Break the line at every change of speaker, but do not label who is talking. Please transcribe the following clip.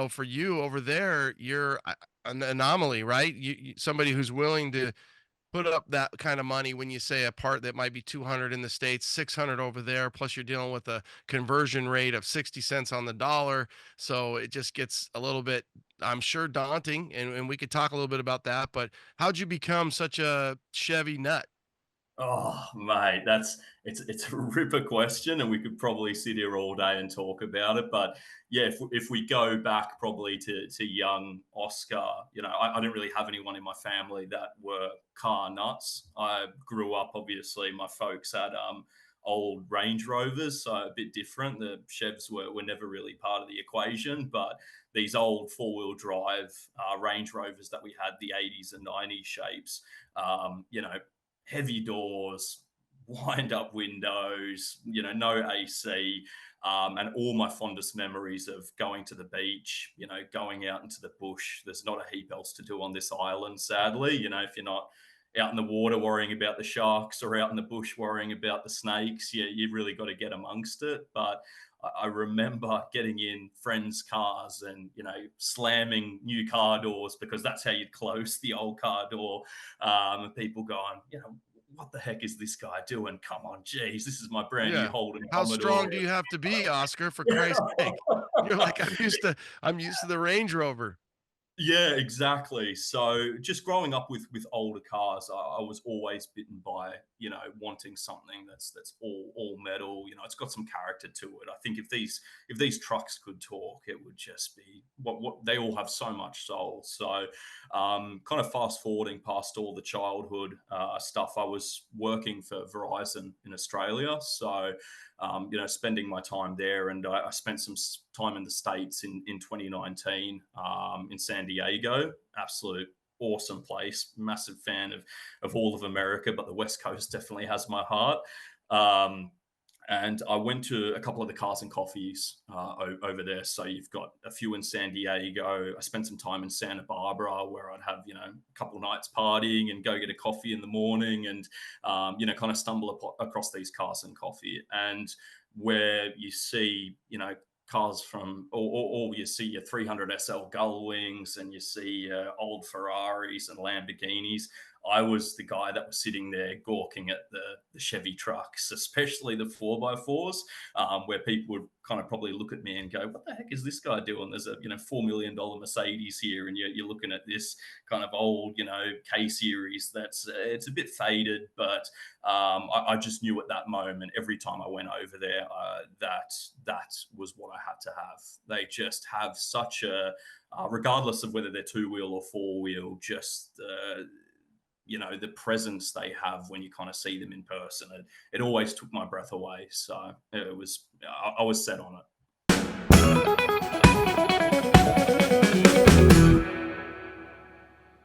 for you over there, you're an anomaly, right? Somebody who's willing to put up that kind of money when you say a part that might be 200 in the States, 600 over there, plus you're dealing with a conversion rate of 60 cents on the dollar. So it just gets a little bit, I'm sure, daunting. And we could talk a little bit about that. But how'd you become such a Chevy nut?
Oh, mate, it's a ripper question, and we could probably sit here all day and talk about it. But yeah, if we go back probably to young Oscar, I didn't really have anyone in my family that were car nuts. I grew up, obviously, my folks had old Range Rovers, so a bit different. The Chevs were never really part of the equation, but these old four-wheel drive Range Rovers that we had, the 80s and 90s shapes, heavy doors, wind up windows, no AC, and all my fondest memories of going to the beach, going out into the bush. There's not a heap else to do on this island, sadly. If you're not out in the water worrying about the sharks or out in the bush worrying about the snakes, yeah, you've really got to get amongst it. But I remember getting in friends' cars and slamming new car doors because that's how you'd close the old car door. And people going, what the heck is this guy doing? Come on, geez, this is my brand new
Yeah.
Holden
How
Commodore.
strong do you have to be, Oscar, for Christ's sake? You're like, I'm used to the Range Rover.
Yeah, exactly. So just growing up with older cars, I was always bitten by wanting something that's all metal. It's got some character to it. I think if these trucks could talk, it would just be what they all have so much soul. So kind of fast forwarding past all the childhood stuff, I was working for Verizon in Australia. So spending my time there. And I spent some time in the States in 2019 in San Diego. Absolute awesome place. Massive fan of all of America, but the West Coast definitely has my heart. Um, and I went to a couple of the cars and coffees over there. So you've got a few in San Diego. I spent some time in Santa Barbara where I'd have, a couple of nights partying and go get a coffee in the morning and, kind of stumble across these cars and coffee. And where you see, cars from, or you see your 300 SL gull wings and you see old Ferraris and Lamborghinis. I was the guy that was sitting there gawking at the Chevy trucks, especially the 4x4s, where people would kind of probably look at me and go, "What the heck is this guy doing? There's a $4 million Mercedes here, and you're looking at this kind of old K series that's it's a bit faded, but I just knew at that moment, every time I went over there, that was what I had to have. They just have such a, regardless of whether they're two wheel or four wheel, just the presence they have when you kind of see them in person. It always took my breath away. So it was, I was set on it.